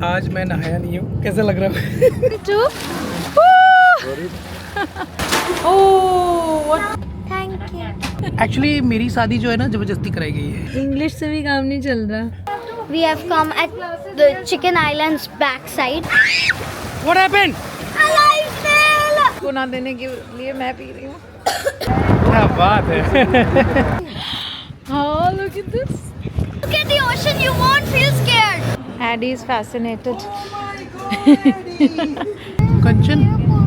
आज मैं नहाया नहीं हूँ, कैसा लग रहा है? Thank you. एक्चुअली मेरी शादी जो है ना जबरदस्ती कराई गई है। इंग्लिश से भी काम नहीं चल रहा। We have come at the Chicken Island's backside. What happened? Alive whale! को ना देने के लिए मैं पी रही हूँ। क्या बात है। Oh, look at this. Look at the ocean, you won't feel scared. Addie is fascinated. कंचन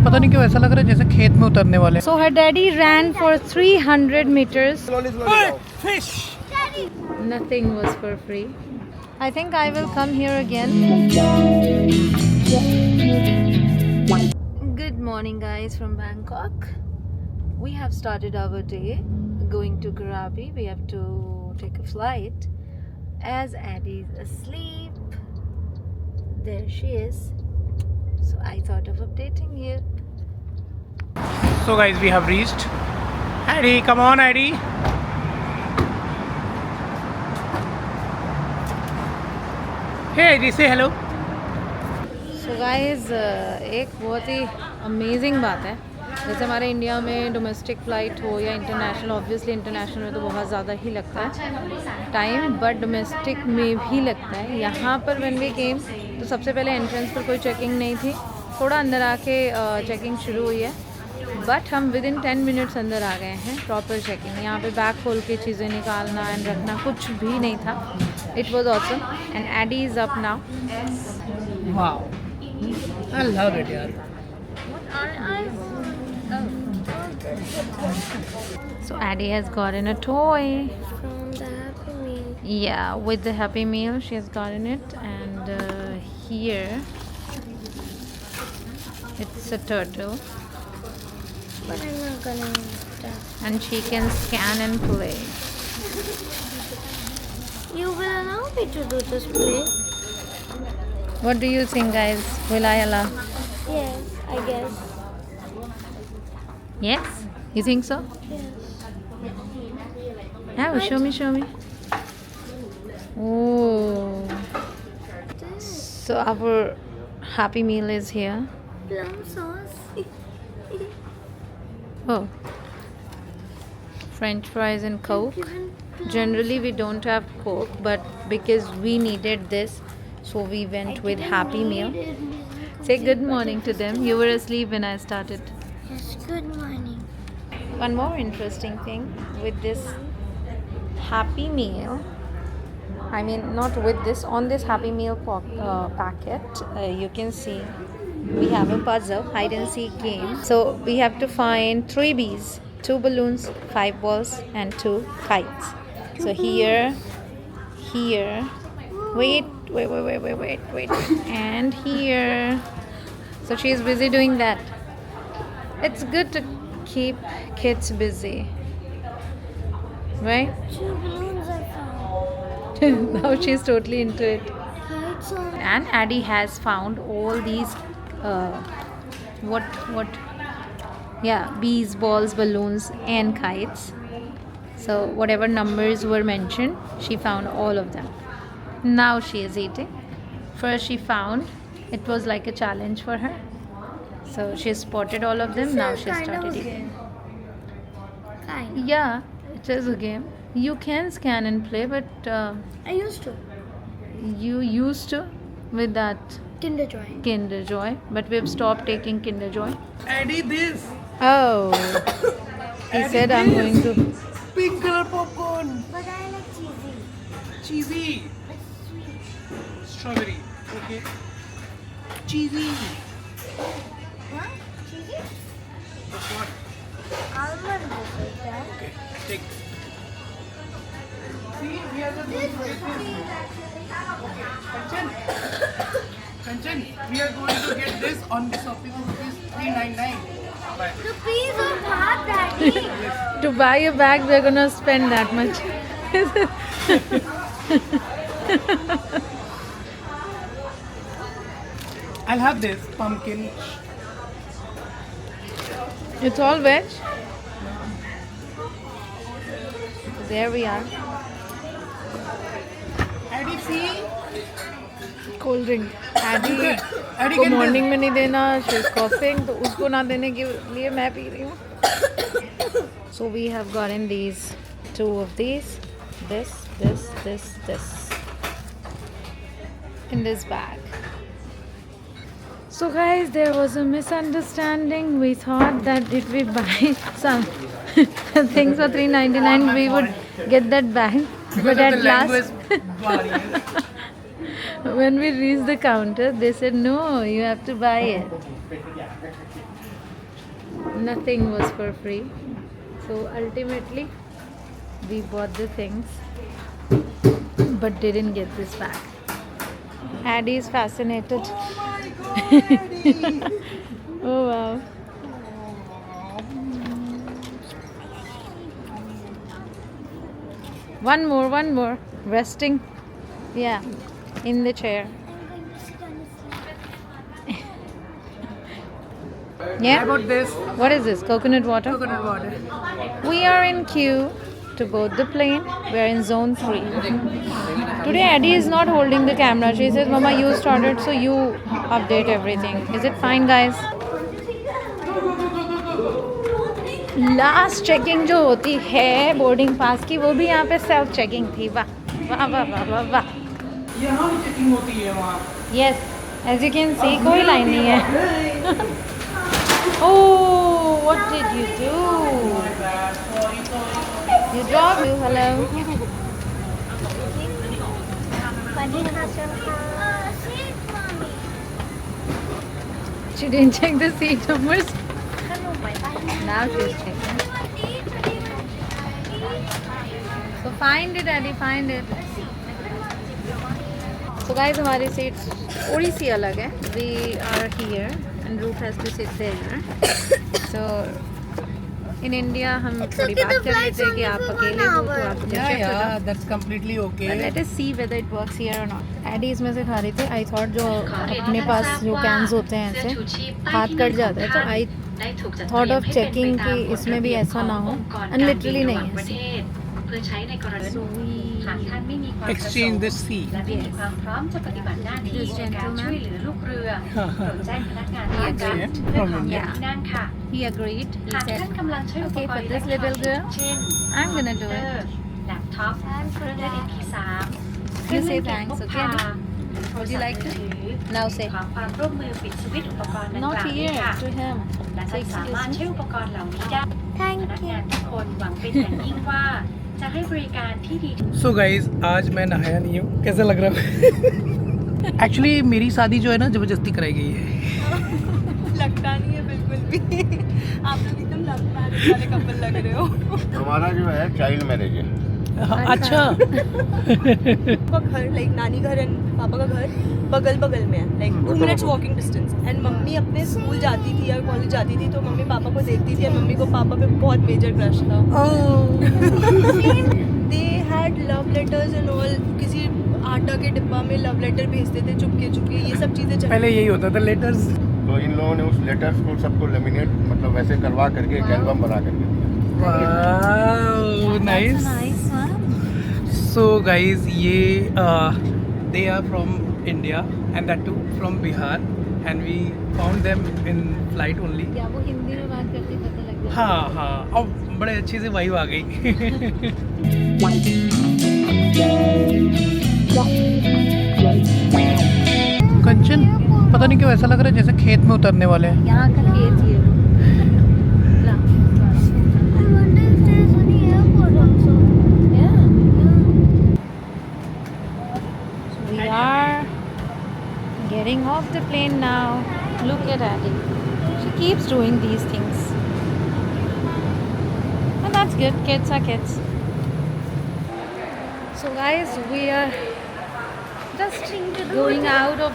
पता नहीं क्यों ऐसा लग रहा है जैसे खेत में उतरने वाले। So her daddy ran for 300 meters. Fish. Nothing was for free. I think I will come here again. Good morning guys from Bangkok. We have started our day going to Krabi. We have to take a flight. As Addie is asleep, there she is. So I thought of updating you. So guys, we have reached. Eddie, come on, Eddie. Hey, Eddie, say hello. So guys, एक बहुत ही amazing बात है। जैसे हमारे India में domestic flight हो या international, obviously international में तो बहुत ज़्यादा ही लगता है टाइम, बट डोमेस्टिक में भी लगता है। यहाँ पर व्हेन वी केम तो सबसे पहले एंट्रेंस पर कोई चेकिंग नहीं थी, थोड़ा अंदर आके चेकिंग शुरू हुई है, बट हम विद इन 10 मिनट्स अंदर आ गए हैं। प्रॉपर चेकिंग, यहाँ पे बैग खोल के चीज़ें निकालना एंड रखना कुछ भी नहीं था। It was awesome and Eddie is up now. Wow. I love it, यार. So Addie has gotten a toy. From the Happy Meal. Yeah, with the Happy Meal she has gotten it, and here it's a turtle, But I'm not gonna use that. and she can scan and play. You will allow me to do this play? What do you think, guys? Will I allow? Yes, I guess. Yes? You think so? Yes. Yeah, show me, show me. Oh, so our Happy Meal is here. Plum sauce. Oh, French fries and Coke. Generally we don't have Coke, but because we needed this, so we went with Happy Meal. Say good morning to them. You were asleep when I started. Yes, good morning. One more interesting thing with this Happy Meal, I mean not with this, on this Happy Meal packet, you can see we have a puzzle, hide and seek game. So we have to find 3 bees, 2 balloons, 5 balls and 2 kites. So here, wait, and here. So she is busy doing that. It's good to keep kids busy, right? 2 balloons I found. Now she's totally into it. Kites on. And Addie has found all these bees, balls, balloons and kites. So whatever numbers were mentioned, she found all of them. Now she is eating. First she found it was like a challenge for her, so she spotted all of them. Now she started eating. Kind. Yeah, it is a game. You can scan and play, but I used to. you used to with that Kinder Joy. Kinder Joy, but we've stopped taking Kinder Joy. Eddie, this. Oh, he said I'm going to. Pink color popcorn. But I like cheesy. Cheesy. Strawberry. Okay. Cheesy. What? Cheesy? Which one? Almond is like that. Okay. Take. See, we are just going to get this. Okay. Kanchan, we are going to get this on the shopping of ₹399. Bye. The peas are hot, Daddy. To buy a bag, we're gonna spend that much. I'll have this pumpkin. It's all veg. There we are. Eddie, see? Cold drink Eddie Eddie को can morning में नहीं देना, she is coughing, तो उसको ना देने के लिए मैं पी रही हूँ. So we have gotten these 2 of these, this in this bag. So guys, there was a misunderstanding. We thought that if we buy some things for 3.99 we would get that bag, but at last when we reached the counter they said no, you have to buy it. Nothing was for free, so ultimately we bought the things but didn't get this bag. Addie is fascinated. Oh wow. One more. Resting. Yeah, in the chair. Yeah? How about this? What is this? Coconut water? Coconut water. We are in queue to board the plane. We are in zone 3. Today Addie is not holding the camera. She says, Mama, you started, so you update everything. Is it fine, guys? Last checking जो होती है boarding pass की, वो भी यहाँ पे self checking थी. वाह वाह वाह वाह वाह वाह. यहाँ चेकिंग होती है वहाँ. Yes, as you can see कोई लाइन नहीं है. Oh, what did you do? You drop you. Hello. She didn't check the seat numbers. Now she's checking. So find it, Eddie. Find it. So guys, हमारी seats थोड़ी सी अलग है. We are here and Ruth has to sit there. So in India हम थोड़ी बात कर लेते हैं कि आप अकेले हो तो आप मुझे check कर दो. That's completely okay. But let us see whether it works here or not. Eddie इसमें से खा रही थी. I thought जो अपने पास जो cans होते हैं ऐसे हाथ कट जाता है, तो I thought of checking कि इसमें भी ऐसा ना हो. And literally नहीं है ऐसे. So we Exchange the seat. และไม่มีความพร้อมจะปฏิบัติหน้าที่ในการช่วยเหลือลูกเรือโปรดแจ้งพนักงานต้อนรับเพื่อขอเปลี่ยนที่นั่งค่ะ he agreed. He หาก said, ท่านกำลังใช้อุป okay, กร for ณ์อิเล็ this กทรอ little นิก girl, ส์เช่น I'm gonna do คอมพิวเตอ it. ร์แล็ปท็อปเครื่อง MP3 เค You รื่อง say เล่นเกม thanks, พก okay? พา Would you like to? โทรศัพท์มือถือ Now say. ขอความร่วมมือปิดสวิตช์อุปกรณ์ดังก Not ล่าวนี้ here, ค่ะ to him. และท่านสามารถใช้อุปกรณ์เหล่านี้ได้ พ Thank นัก you. งานทุกคนหวังเป็นอย่างยิ่งว่าจะให้บริการที่ดี So guys, आज मैं नहाया नहीं हूँ. कैसा लग रहा है? Actually मेरी शादी जो है ना जबरदस्ती कराई गई है. लगता नहीं है बिल्कुल भी. आप लोग एकदम लव मैरिज वाले कपल लग रहे हो. हमारा जो है चाइल्ड मैरिज है. अच्छा. पापा का घर लाइक नानी घर एंड पापा का घर बगल बगल में है, like 2 minutes walking distance. And mummy अपने स्कूल जाती थी या कॉलेज जाती थी तो मम्मी पापा को देखती थी और मम्मी को पापा पे बहुत मेजर क्रश था. They had love letters and all. किसी आटा के डिब्बा में लव लेटर भेजते थे चुपके चुपके. ये सब चीज़ें पहले यही होता था लेटर्स. तो इन लोगों ने उस लेटर्स को सबको लेमिनेट मतलब वैसे करवा करके एक एल्बम बना करके दिया. Wow, nice. Nice one. So guys, ये they are from India and that too from Bihar and we found them in flight only. क्या वो हिंदी में बात करती पता लग गया? हाँ हाँ, अब बड़े अच्छे से वाइब आ गई. कंचन, पता नहीं क्यों ऐसा लग रहा है जैसे खेत में उतरने वाले हैं. यहाँ का खेत ये. ला. I wonder if there's any airport also. Yeah. So we are getting off the plane now. Look at Addie. She keeps doing these things. And that's good. Kids are kids. So guys, we are just going out of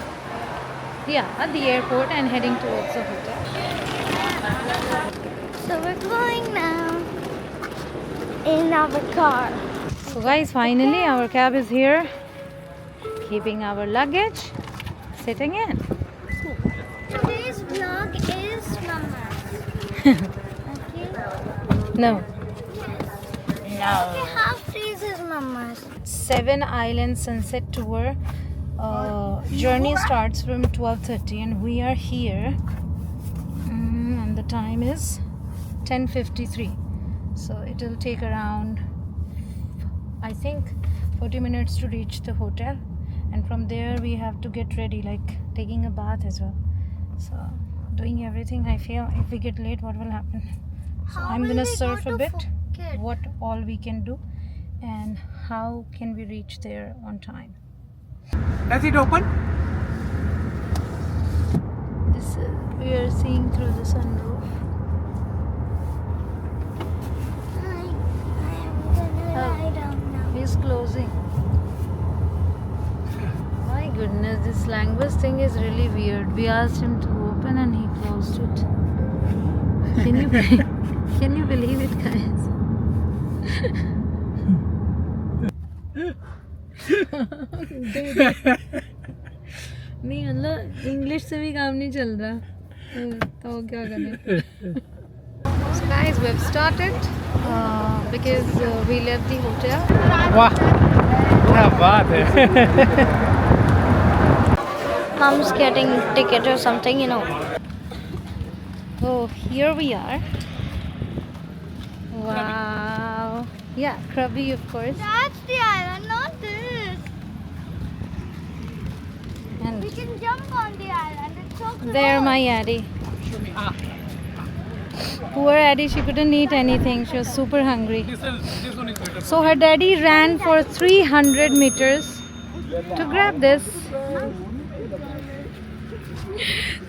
the airport and heading towards the hotel. So we're going now in our car. So guys, finally our cab is here. Keeping our luggage, sitting in. Today's vlog is Mama. Okay. No. Okay, half days is Mama's. 7 Island Sunset Tour journey starts from 12:30 and we are here and the time is 10:53, so it will take around I think 40 minutes to reach the hotel, and from there we have to get ready, like taking a bath as well. So doing everything. I feel if we get late, what will happen? So I'm gonna surf a bit, what all we can do and how can we reach there on time. Does it open? This we are seeing through the sunroof. I am gonna lie down now. He's closing. My goodness, this language thing is really weird. We asked him to open and he closed it. Can you believe it, guys? नहीं मतलब English से भी काम नहीं चल रहा तो क्या करें. So guys, we've started because we left the hotel. वाह क्या बात है. Mom's getting ticket or something, you know. So here we are. Wow. Yeah, Krabi of course. That's the island, not this. We And can jump on the island. It's so close. there my Addie. Poor Addie, she couldn't eat anything. She was super hungry. This one is better. So her daddy ran for 300 meters to grab this.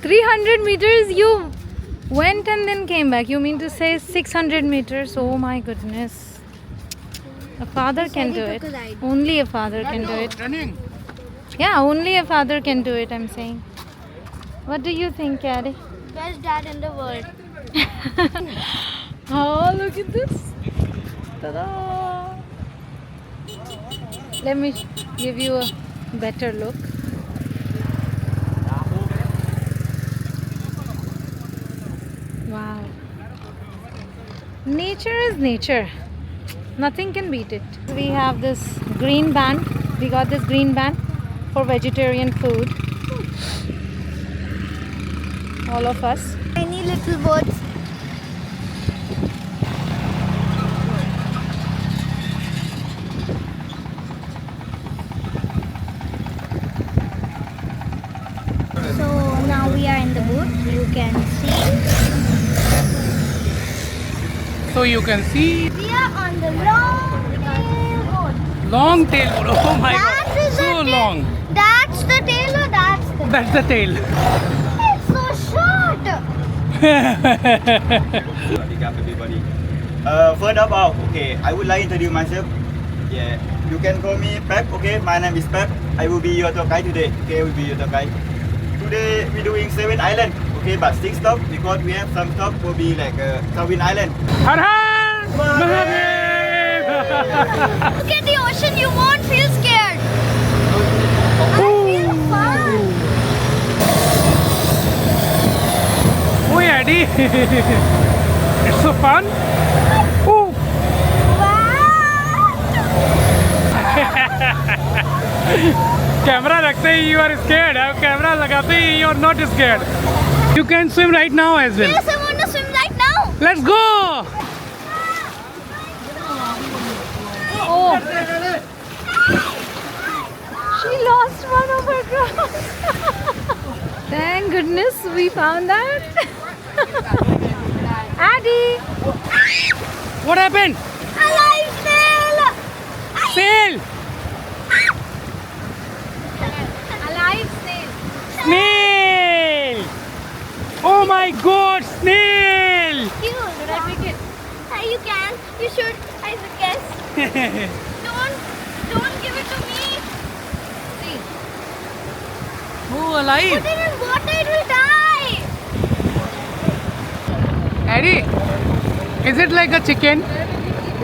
300 meters you went and then came back. You mean to say 600 meters? Oh my goodness. A father can do it. Only a father can do it. Running. Yeah, only a father can do it, I'm saying. What do you think, Addie? Best dad in the world. Oh, look at this. Ta-da! Let me give you a better look. Wow. Nature is nature. Nothing can beat it. We have this green band. We got this green band for vegetarian food. All of us. Tiny little boats. So now we are in the boat. You can see. So you can see We are on the long tail boat. long tail. Oh my That god. is So the tail. long. That's the tail or that's the That's the tail. It's so short. What's up, everybody? First of all, okay, I would like to introduce myself. Yeah, you can call me Pep. Okay, my name is Pep. I will be your tour guide today. Okay, I will be your tour guide. Today we're doing 7 islands. Okay, but 6 stops because we have some stops will be like Darwin Island. Har Har Mahadev. Look at the ocean. You won't feel scared. I feel fun. Oh, Eddie. It's so fun. Oh. Camera रखते ही you are scared. अब camera लगाते ही you are not scared. You can swim right now as well. Yes, I want to swim right now. Let's go. Oh, she lost one of her drops. Thank goodness we found that. Addie, What happened? A live snail. Sail. alive snail. Snail. Oh my God, snail. Cute. Should I pick it? You can. You should. I guess. Don't give it to me. See, Oh, alive. Put it in water. It will die. Eddie, is it like a chicken?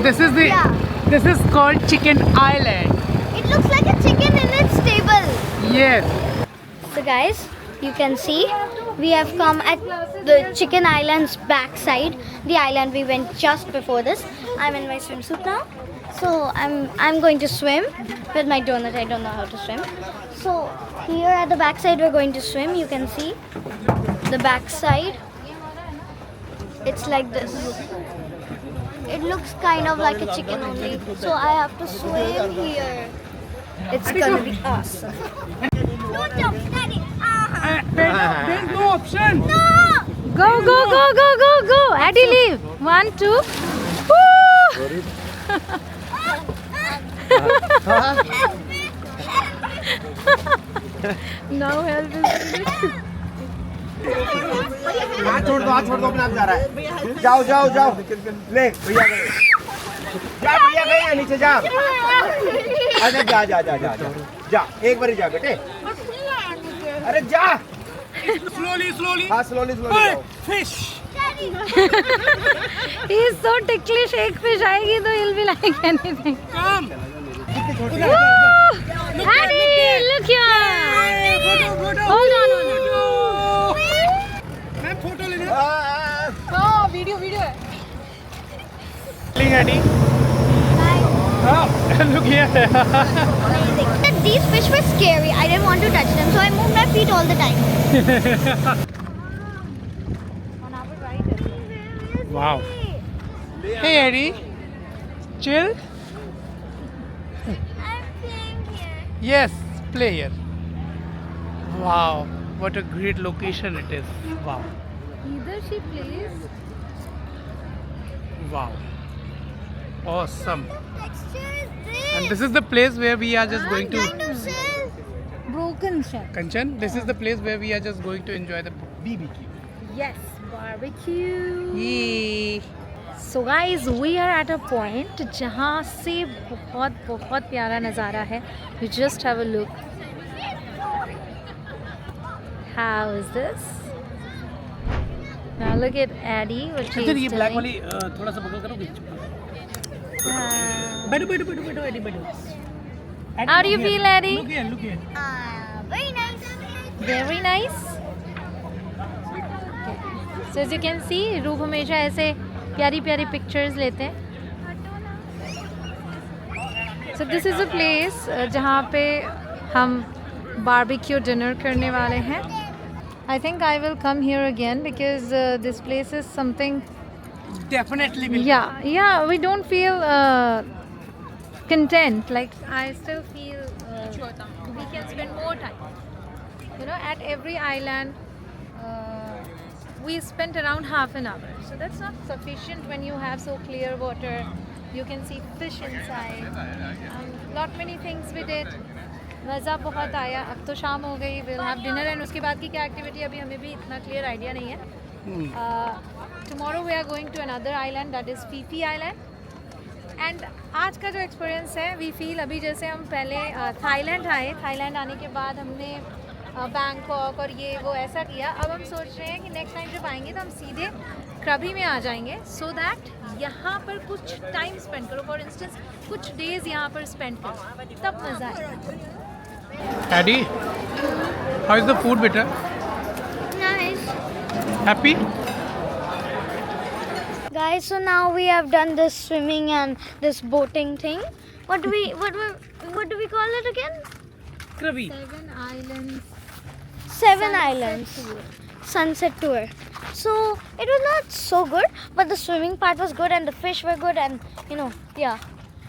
This is the. Yeah. This is called Chicken Island. It looks like a chicken in its stable. Yes. So guys, you can see we have come at the Chicken Island's backside, the island we went just before this. I'm in my swimsuit now. So I'm going to swim with my donut. I don't know how to swim. So here at the backside we're going to swim. You can see the backside. It's like this. It looks kind of like a chicken only. So I have to swim here. It's gonna be awesome. No jump, Daddy. There's no option. No! Go, go, go, go, go, go. Addy, leave. 1, 2. Woo! Now help is हाथ छोड़ दो अपने आप जा रहा है जाओ जाओ जाओ ले भैया गए जा भैया गए नीचे जा अरे जा जा जा जा जा जा एक बार जा बेटे अरे जा Slowly. हाँ slowly Fish. He is so ticklish. एक fish आएगी तो he'll be like anything. Come. Addy, look here. Hold on. मैं फोटो लेना. Oh, video है. Eddie. Oh, look here. These fish were scary. I didn't want to touch them, so I moved my feet all the time. Wow. Hey Eddie. Chill. I'm playing here. Yes, play here. Wow, what a great location it is. Wow. Either she plays. Wow. Awesome. Texture is this. And this is the place where we are just going to Dinosaur. Broken shell. Kanchan, this is the place where we are just going to enjoy the BBQ. Yes, barbecue. Yay. So guys, we are at a point जहाँ से बहुत प्यारा नज़ारा है. You just have a look. How is this? Now look at Addy, what she's Kanchan, ये black doing. वाली थोड़ा सा बगल करोगे? बैठो Eddie बैठो. How do you feel, Addy? Look here. Very nice. Very nice. So as you can see, रूप हमेशा ऐसे प्यारी पिक्चर्स लेते हैं. So this is a place जहाँ पे हम barbecue dinner करने वाले हैं. I think I will come here again because this place is something. Definitely will. Yeah, we don't feel content. Like I still feel we can spend more time. You know, at every island we spent around half an hour. So that's not sufficient when you have so clear water. You can see fish inside. Lot many things we did. मज़ा बहुत आया. अब तो शाम हो गई. We'll have dinner and उसके बाद की क्या एक्टिविटी अभी हमें भी इतना क्लियर आइडिया नहीं है. Tomorrow we are going to another island, that is Phi Phi Island. And आज का जो एक्सपीरियंस है, we feel अभी जैसे हम पहले थाईलैंड आए. थाईलैंड आने के बाद हमने बैंकॉक और ये वो ऐसा किया. अब हम सोच रहे हैं कि नेक्स्ट टाइम जब आएंगे तो हम सीधे क्रबी में आ जाएंगे, सो दैट यहाँ पर कुछ टाइम स्पेंड करो. फॉर इंस्टेंस कुछ डेज यहाँ पर स्पेंड करो, तब मज़ा आएगा. Addy, how is the food, beta? Nice. Happy? Guys, so now we have done this swimming and this boating thing. What do we call it again? Krabi. 7 islands. Sunset tour. So it was not so good, but the swimming part was good and the fish were good and yeah.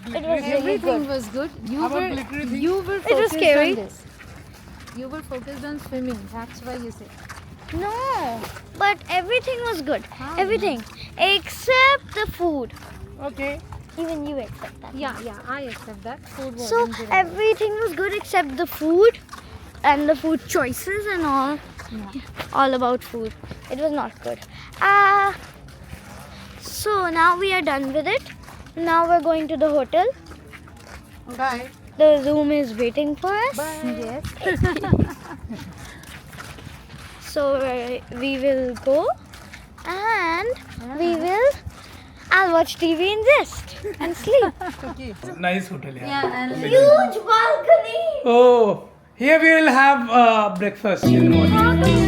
It was really Everything good. was good. How about glittery thing? You were It was focused scary. on this. You were focused on swimming. That's why you said. No, but everything was good. Everything except the food. Okay. Even you accept that. Yeah, I accept that. Food was So everything was good except the food and the food choices and all. All about food. It was not good. So now we are done with it. Now we're going to the hotel. Bye. The room is waiting for us. Yes. So we will go and I'll watch TV and rest and sleep. Nice hotel. Yeah. and Huge balcony. Oh, here we will have breakfast in the morning.